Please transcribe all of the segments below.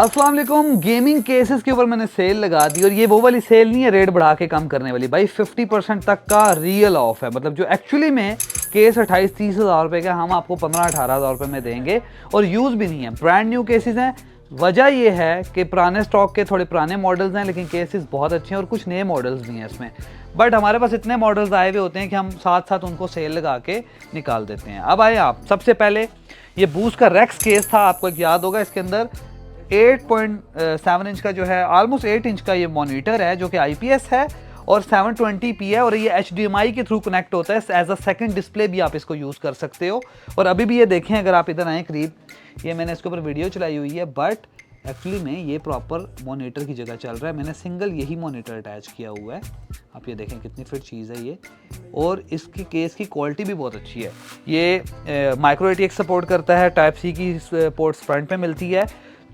अस्सलाम वालेकुम। Gaming cases के ऊपर मैंने सेल लगा दी और ये वो वाली सेल नहीं है रेट बढ़ा के कम करने वाली भाई, 50% तक का रियल ऑफ है। मतलब जो एक्चुअली में केस 28-30 हज़ार रुपये का हम आपको 15-18 हज़ार रुपये में देंगे और यूज़ भी नहीं है, ब्रांड न्यू केसेस हैं। वजह ये है कि पुराने स्टॉक के थोड़े पुराने मॉडल्स हैं लेकिन केसेस बहुत अच्छे हैं और कुछ नए मॉडल्स भी हैं इसमें। बट हमारे पास इतने मॉडल्स आए हुए होते हैं कि हम साथ साथ उनको सेल लगा के निकाल देते हैं। अब आए आप, सबसे पहले ये बूस्ट का रेक्स केस था, आपको एक याद होगा। इसके अंदर 8.7 इंच का जो है, ऑलमोस्ट 8 इंच का ये मॉनिटर है जो कि IPS है और 720p है और ये HDMI के थ्रू कनेक्ट होता है। एज अ सेकंड डिस्प्ले भी आप इसको यूज़ कर सकते हो। और अभी भी ये देखें, अगर आप इधर आएँ करीब, ये मैंने इसके ऊपर वीडियो चलाई हुई है बट एक्चुअली में ये प्रॉपर मॉनिटर की जगह चल रहा है। मैंने सिंगल यही मॉनिटर अटैच किया हुआ है। आप ये देखें कितनी फिट चीज़ है ये, और इसकी केस की क्वालिटी भी बहुत अच्छी है। ये माइक्रो ATX सपोर्ट करता है, Type-C की पोर्ट्स फ्रंट पे मिलती है,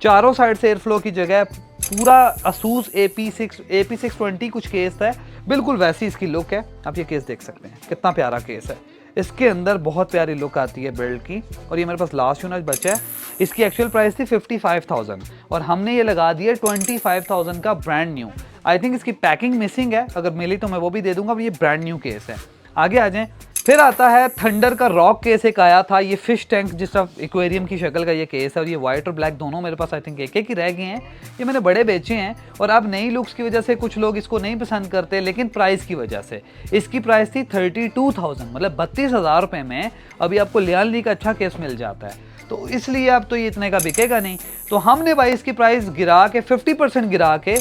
चारों साइड से एयर फ्लो की जगह। पूरा ASUS AP620 कुछ केस है, बिल्कुल वैसी इसकी लुक है। आप ये केस देख सकते हैं कितना प्यारा केस है। इसके अंदर बहुत प्यारी लुक आती है बिल्ड की। और ये मेरे पास लास्ट यूनिट बचा है। इसकी एक्चुअल प्राइस थी 55,000 और हमने ये लगा दिया 25,000 का ब्रांड न्यू। आई थिंक इसकी पैकिंग मिसिंग है, अगर मिली तो मैं वो भी दे दूंगा। ये ब्रांड न्यू केस है। आगे आ जाएं। फिर आता है थंडर का रॉक केस एक आया था। ये फिश टैंक जिस तरह एक्वेरियम की शक्ल का ये केस है और ये वाइट और ब्लैक दोनों मेरे पास आई थिंक एक ही रह गए हैं। ये मैंने बड़े बेचे हैं और अब नई लुक्स की वजह से कुछ लोग इसको नहीं पसंद करते, लेकिन प्राइस की वजह से। इसकी प्राइस थी 32,000, मतलब 32,000 रुपये में अभी आपको लियान ली का अच्छा केस मिल जाता है। तो इसलिए अब तो ये इतने का बिकेगा नहीं, तो हमने भाई इसकी प्राइस गिरा के 50% गिरा के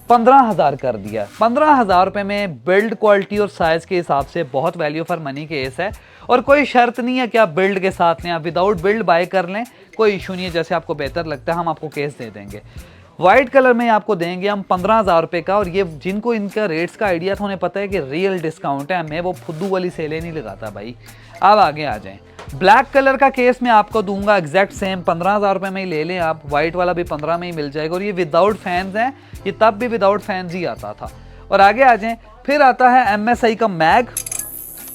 15,000 कर दिया। 15,000 रुपये में बिल्ड क्वालिटी और साइज के हिसाब से बहुत वैल्यू फॉर मनी केस है। और कोई शर्त नहीं है कि आप बिल्ड के साथ लें, आप विदाउट बिल्ड बाय कर लें, कोई इशू नहीं है। जैसे आपको बेहतर लगता है हम आपको केस दे देंगे। वाइट कलर में आपको देंगे हम 15,000 रुपये का। और ये जिनको इनका रेट्स का आइडिया था उन्हें पता है कि रियल डिस्काउंट है, मैं वो फुद्दू वाली सेलें नहीं लगाता भाई। अब आगे आ जाएं। ब्लैक कलर का केस मैं आपको दूंगा एग्जैक्ट सेम 15,000 रुपये में ही ले लें आप। वाइट वाला भी 15 में ही मिल जाएगा और ये विदाउट फैंस हैं, ये तब भी विदाउट फैंस ही आता था। और आगे आ जाएं। फिर आता है MSI का मैग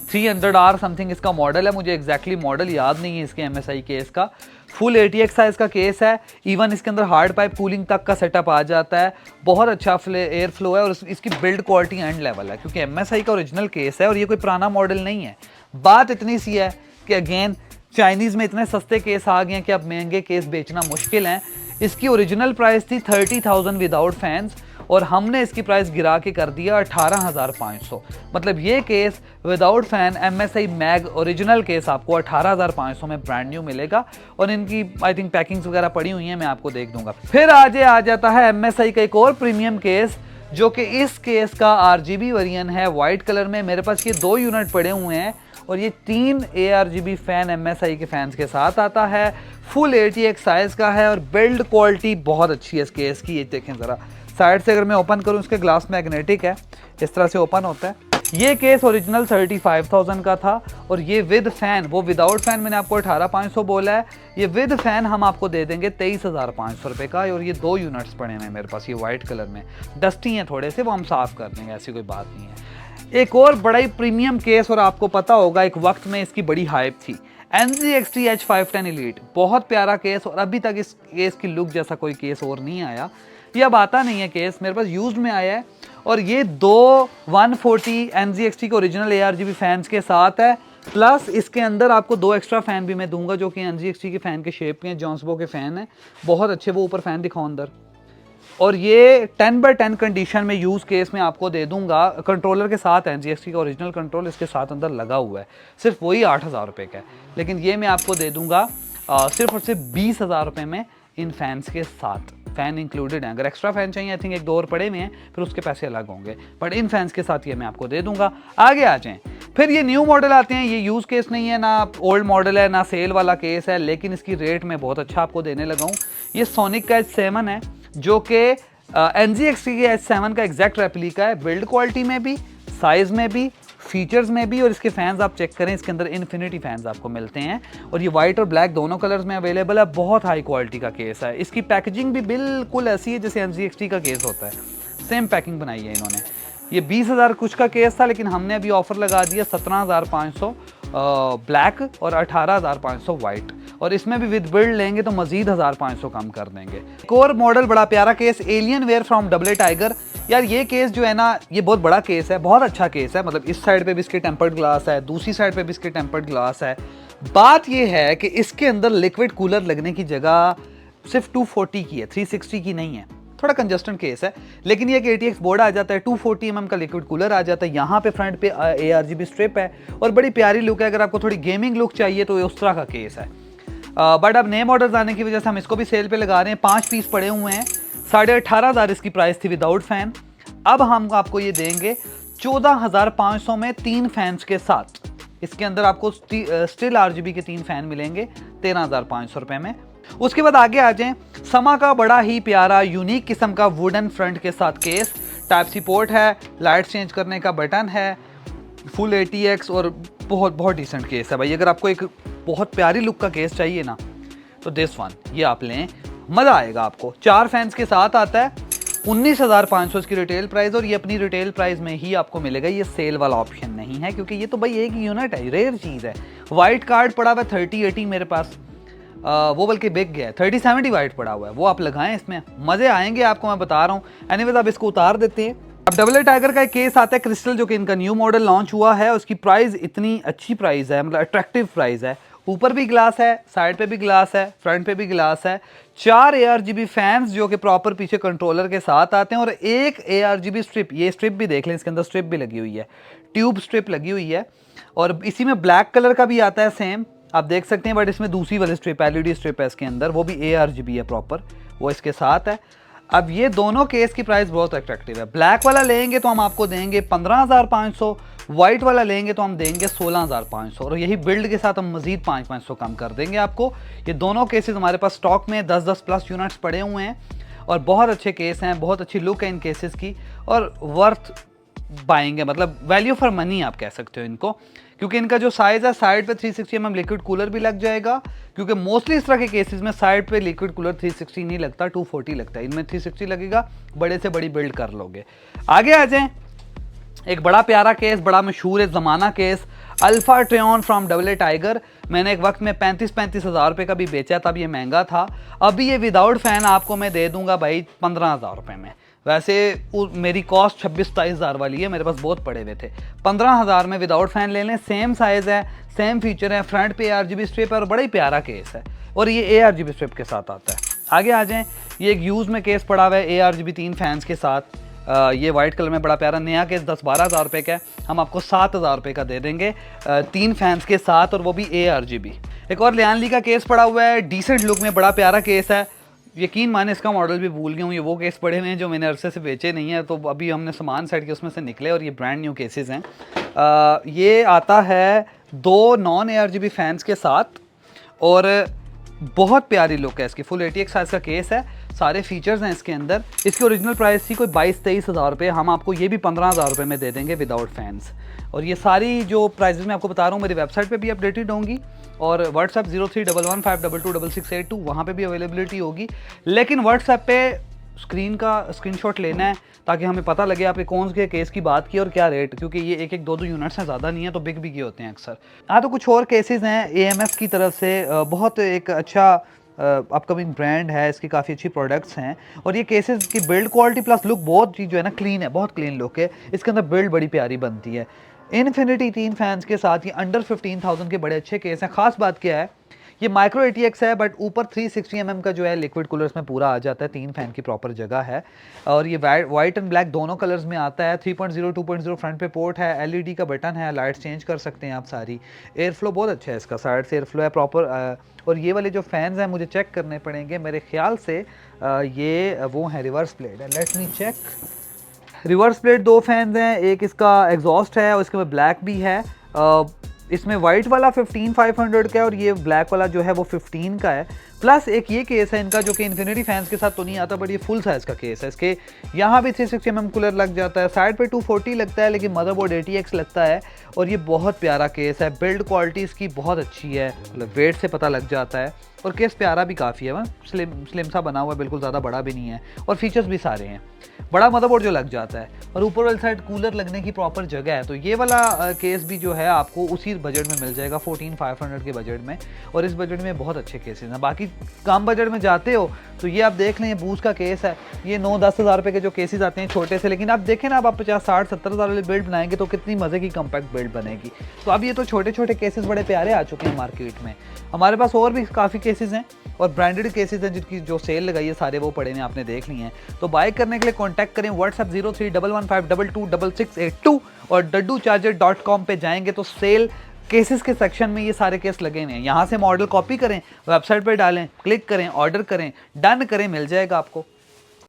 300R समथिंग इसका मॉडल है, मुझे एग्जैक्टली मॉडल याद नहीं है इसके MSI केस का। फुल ATX साइज का केस है, इवन इसके अंदर हार्ड पाइप कूलिंग तक का सेटअप आ जाता है। बहुत अच्छा एयर फ्लो है और इसकी बिल्ड क्वालिटी एंड लेवल है क्योंकि MSI का ओरिजिनल केस है और ये कोई पुराना मॉडल नहीं है। बात इतनी सी है कि अगेन चाइनीज़ में इतने सस्ते केस आ गए हैं कि अब महंगे केस बेचना मुश्किल है। इसकी ओरिजिनल प्राइस थी 30,000 विदाउट फैंस और हमने इसकी प्राइस गिरा के कर दिया 18,500। मतलब ये case without fan MSI MAG original case आपको 18,500 में ब्रांड न्यू मिलेगा। और इनकी आई थिंक पैकिंग्स वगैरह पड़ी हुई हैं, मैं आपको देख दूंगा। फिर आ जाता है MSI का एक और प्रीमियम केस जो कि इस केस का RGB वेरिएंट है वाइट कलर में। मेरे पास ये 2 यूनिट पड़े हुए हैं और ये 3 ARGB फैन MSI के फैंस के साथ आता है। फुल ATX साइज का है और बिल्ड क्वालिटी बहुत अच्छी है इस केस की। ये देखें ज़रा साइड से, अगर मैं ओपन करूं इसके ग्लास मैग्नेटिक है, इस तरह से ओपन होता है। ये केस ओरिजिनल 35,000 का था और ये विद फैन, वो विदाउट फैन मैंने आपको 18,500 बोला है, ये विद फैन हम आपको दे देंगे 23,500 रुपये का। और ये 2 यूनिट्स पड़े हैं मेरे पास, ये वाइट कलर में, डस्टी हैं थोड़े से, वो हम साफ़ कर देंगे, ऐसी कोई बात नहीं है। एक और बड़ा ही प्रीमियम केस, और आपको पता होगा एक वक्त में इसकी बड़ी हाइप थी, NZXT H510 Elite। बहुत प्यारा केस और अभी तक इस केस की लुक जैसा कोई केस और नहीं आया। ये अब आता नहीं है केस, मेरे पास यूज्ड में आया है और ये 2 140 NZXT के ओरिजिनल ARGB फैंस के साथ है। प्लस इसके अंदर आपको 2 एक्स्ट्रा फैन भी मैं दूंगा जो कि NZXT के फैन के शेप के हैं, जॉन्सबो के फैन हैं, बहुत अच्छे। वो ऊपर फैन दिखाओ अंदर। और ये 10x10 कंडीशन में यूज़ केस में आपको दे दूंगा कंट्रोलर के साथ। NZXT का ओरिजिनल कंट्रोल इसके साथ अंदर लगा हुआ है, सिर्फ वही 8,000 रुपये का है। लेकिन ये मैं आपको दे दूंगा सिर्फ और सिर्फ 20,000 रुपये में इन फैंस के साथ। फ़ैन इंक्लूडेड हैं, अगर एक्स्ट्रा फ़ैन चाहिए आई थिंक 1-2 और पड़े हुए हैं, फिर उसके पैसे अलग होंगे, बट इन फैंस के साथ ये मैं आपको दे दूंगा। आगे आ जाएं। फिर ये न्यू मॉडल आते हैं, ये यूज़ केस नहीं है, ना ओल्ड मॉडल है, ना सेल वाला केस है, लेकिन इसकी रेट मैं बहुत अच्छा आपको देने लगा हूँ। ये सोनिक का H7 है जो कि NZXT के H7 का एग्जैक्ट रेप्लिका है, बिल्ड क्वालिटी में भी, साइज़ में भी, फीचर्स में भी। और इसके फैंस आप चेक करें, इसके अंदर इन्फिनिटी फैंस आपको मिलते हैं और ये वाइट और ब्लैक दोनों कलर्स में अवेलेबल है। बहुत हाई क्वालिटी का केस है। इसकी पैकेजिंग भी बिल्कुल ऐसी है जैसे NZXT का केस होता है, सेम पैकिंग बनाई है इन्होंने। ये 20,000 कुछ का केस था, लेकिन हमने अभी ऑफर लगा दिया 17,500 ब्लैक और 18,500 वाइट। और इसमें भी विद बिल्ड लेंगे तो मजीद 1500 कम कर देंगे। एक और मॉडल बड़ा प्यारा case, Alienware from double A tiger. यार ये केस जो है ना, ये बहुत बड़ा केस है, बहुत अच्छा केस है। मतलब इस साइड पे भी इसके टेम्पर्ड ग्लास है, दूसरी साइड पे भी इसके टेम्पर्ड ग्लास है। बात ये है कि इसके अंदर लिक्विड कूलर लगने की जगह सिर्फ 240 की है, 360 की नहीं है। थोड़ा कंजस्टेंट केस है, लेकिन ये कि ATX बोर्ड आ जाता है, 240 mm का लिक्विड कूलर आ जाता है, यहाँ पे फ्रंट पे ARGB स्ट्रिप है और बड़ी प्यारी लुक है। अगर आपको थोड़ी गेमिंग लुक चाहिए तो ये उस तरह का केस है। बट अब नए मॉडल्स आने की वजह से हम इसको भी सेल पे लगा रहे हैं। 5 पीस पड़े हुए हैं, 18,500 इसकी प्राइस थी विदाउट फैन। अब हम आपको ये देंगे 14,500 में 3 फैंस के साथ। इसके अंदर आपको स्टिल RGB के 3 फैन मिलेंगे 13,500 रुपए में। उसके बाद आगे आ जाएं, समा का बड़ा ही प्यारा यूनिक किस्म का वुडन फ्रंट के साथ केस, टाइप सी पोर्ट है, लाइट चेंज करने का बटन है, फुल ATX और बहुत बहुत डिसेंट केस है भाई। अगर आपको एक बहुत प्यारी लुक का केस चाहिए ना तो दिस वन ये आप लें, मज़ा आएगा आपको। 4 फैंस के साथ आता है, 19,500 इसकी रिटेल प्राइस, और ये अपनी रिटेल प्राइस में ही आपको मिलेगा। ये सेल वाला ऑप्शन नहीं है क्योंकि ये तो भाई एक यूनिट है, रेयर चीज़ है। वाइट कार्ड पड़ा हुआ है 3080 मेरे पास, वो बल्कि बिक गया है। 3070 वाइट पड़ा हुआ है, वो आप लगाएं, इसमें मज़े आएंगे आपको, मैं बता रहा हूँ। एनीवेज आप इसको उतार देते हैं। अब डबल ए टाइगर का एक केस आता है क्रिस्टल, जो कि इनका न्यू मॉडल लॉन्च हुआ है। उसकी प्राइस इतनी अच्छी प्राइस है, मतलब अट्रैक्टिव प्राइस है। ऊपर भी ग्लास है, साइड पे भी ग्लास है, फ्रंट पे भी ग्लास है। 4 ARGB फैंस जो कि प्रॉपर पीछे कंट्रोलर के साथ आते हैं, और एक ARGB स्ट्रिप, ये स्ट्रिप भी देख लें, इसके अंदर स्ट्रिप भी लगी हुई है, ट्यूब स्ट्रिप लगी हुई है। और इसी में ब्लैक कलर का भी आता है सेम, आप देख सकते हैं, बट इसमें दूसरी वाली स्ट्रिप LED स्ट्रिप है इसके अंदर, वो भी ARGB है प्रॉपर, वो इसके साथ है। अब ये दोनों केस की प्राइस बहुत अट्रैक्टिव है। ब्लैक वाला लेंगे तो हम आपको देंगे 15,500, वाइट वाला लेंगे तो हम देंगे 16,500, और यही बिल्ड के साथ हम मजीद 500 कम कर देंगे आपको। ये दोनों केसेस हमारे पास स्टॉक में 10-10 प्लस यूनिट्स पड़े हुए हैं, और बहुत अच्छे केस हैं, बहुत अच्छी लुक है इन केसेस की, और वर्थ बाइंग है, मतलब वैल्यू फॉर मनी आप कह सकते हो इनको। क्योंकि इनका जो साइज़ है, साइड पे 360 mm लिक्विड कूलर भी लग जाएगा, क्योंकि मोस्टली इस तरह के केसेस में साइड पे लिक्विड कूलर 360 नहीं लगता, 240 लगता है। इनमें 360 लगेगा, बड़े से बड़ी बिल्ड कर लोगे। आगे आ जाएं, एक बड़ा प्यारा केस, बड़ा मशहूर है ज़माना case, alpha train from double A tiger. मैंने एक वक्त में 35-35 हज़ार रुपये का भी बेचा, तब ये महंगा था। अभी ये विदाउट फ़ैन आपको मैं दे दूंगा भाई 15,000 रुपये में। वैसे मेरी कॉस्ट 26-27 हज़ार वाली है, मेरे पास बहुत पड़े हुए थे। 15,000 में विदाउट फैन ले लें, सेम साइज़ है, सेम फीचर है, फ्रंट पे ARGB स्ट्रिप है, और बड़ा ही प्यारा केस है, और ये ARGB स्ट्रिप के साथ आता है। आगे आ जाएं, ये एक यूज़ में केस पड़ा हुआ है ARGB 3 फैंस के साथ। ये वाइट कलर में बड़ा प्यारा नया केस 10-12 हज़ार रुपये का है, हम आपको 7,000 रुपये का दे देंगे 3 फैंस के साथ, और वो भी ARGB। एक और लियान ली का केस पड़ा हुआ है, डिसेंट लुक में, बड़ा प्यारा केस है। यकीन माने इसका मॉडल भी भूल गया हूँ, ये वो केस पड़े हुए हैं जो मैंने अरसे से बेचे नहीं है, तो अभी हमने सामान सेट किया उसमें से निकले, और ये ब्रांड न्यू केसेस हैं। ये आता है 2 नॉन ARGB फैंस के साथ, और बहुत प्यारी लुक है इसकी। फुल ATX साइज का केस है, सारे फीचर्स हैं इसके अंदर। इसकी ओरिजिनल प्राइस थी कोई 22-23 हज़ार रुपये, हम आपको ये भी 15,000 रुपये में दे देंगे विदाउट फैंस। और ये सारी जो प्राइजेस मैं आपको बता रहा हूँ मेरी वेबसाइट पे भी अपडेटेड होंगी, और व्हाट्सएप 0311526682 वहाँ पे भी अवेलेबिलिटी होगी। लेकिन व्हाट्सएप पे स्क्रीन का स्क्रीनशॉट लेना है, ताकि हमें पता लगे आपने कौन से केस की बात की और क्या रेट, क्योंकि ये एक 2-2 यूनिट्स हैं, ज़्यादा नहीं है, तो बिग बिग ही होते हैं अक्सर। हाँ, तो कुछ और केसेस हैं AMF की तरफ से, बहुत एक अच्छा अपकमिंग ब्रांड है, इसकी काफ़ी अच्छी प्रोडक्ट्स हैं, और ये केसेस की बिल्ड क्वालिटी प्लस लुक बहुत चीज़ जो है ना क्लीन है, बहुत क्लीन लुक है। इसके अंदर बिल्ड बड़ी प्यारी बनती है। इन्फिनिटी 3 फैंस के साथ ये अंडर 15,000 के बड़े अच्छे केस हैं। ख़ास बात क्या है, ये माइक्रो ATX है, बट ऊपर 360 mm का जो है लिक्विड कूलर इसमें पूरा आ जाता है, 3 फैन की प्रॉपर जगह है, और ये वाइट एंड ब्लैक दोनों कलर्स में आता है। 3.0 2.0 फ्रंट पे पोर्ट है, LED का बटन है, लाइट्स चेंज कर सकते हैं आप सारी। एयर फ्लो बहुत अच्छा है इसका, साइड से एयर फ्लो है प्रॉपर। और ये वाले जो फैंस हैं मुझे चेक करने पड़ेंगे, मेरे ख्याल से ये वो हैं रिवर्स प्लेट है, let's me check. Reverse plate 2 fans हैं, एक इसका एग्जॉस्ट है और इसके बाद ब्लैक भी है। इसमें वाइट वाला 15,500 का है, और ये ब्लैक वाला जो है वो 15 का है। प्लस एक ये केस है इनका जो कि इन्फिनिटी फैंस के साथ तो नहीं आता, बट ये फुल साइज़ का केस है। इसके यहाँ भी 360 mm कूलर लग जाता है, साइड पे 240 लगता है, लेकिन मदरबोर्ड ATX लगता है, और ये बहुत प्यारा केस है। बिल्ड क्वालिटी इसकी बहुत अच्छी है, मतलब वेट से पता लग जाता है, और केस प्यारा भी काफ़ी है, स्लिम सा बना हुआ है, बिल्कुल ज़्यादा बड़ा भी नहीं है और फीचर्स भी सारे हैं। बड़ा मदरबोर्ड जो लग जाता है और ऊपर वाली साइड कूलर लगने की प्रॉपर जगह है। तो ये वाला केस भी जो है आपको उसी बजट में मिल जाएगा 14500 के बजट में, और इस बजट में बहुत अच्छे केसेस हैं। बाकी कम बजट में जाते हो तो ये आप देख लें, ये बूस का केस है, ये 9-10 हज़ार रुपये के जो केसेस आते हैं छोटे से, लेकिन आप देखें ना, आप 50-60-70 हज़ार वाले बिल्ड बनाएंगे तो कितनी मज़े की कम्पैक्ट बिल्ड बनेगी। तो अब ये तो छोटे छोटे केसेस बड़े प्यारे आ चुके हैं मार्केट में। हमारे पास और भी काफ़ी केसेस हैं और ब्रांडेड केसेस हैं जिनकी जो सेल लगाई है, सारे वो पड़े हैं, आपने देख लिए हैं। तो बाय करने के लिए कॉन्टैक्ट करें व्हाट्सएप 031152226682 और dadducharger.com पे जाएंगे तो सेल केसेस के सेक्शन में ये सारे केस लगे हुए हैं। यहाँ से मॉडल कॉपी करें, वेबसाइट पे डालें, क्लिक करें, ऑर्डर करें, डन करें, मिल जाएगा आपको।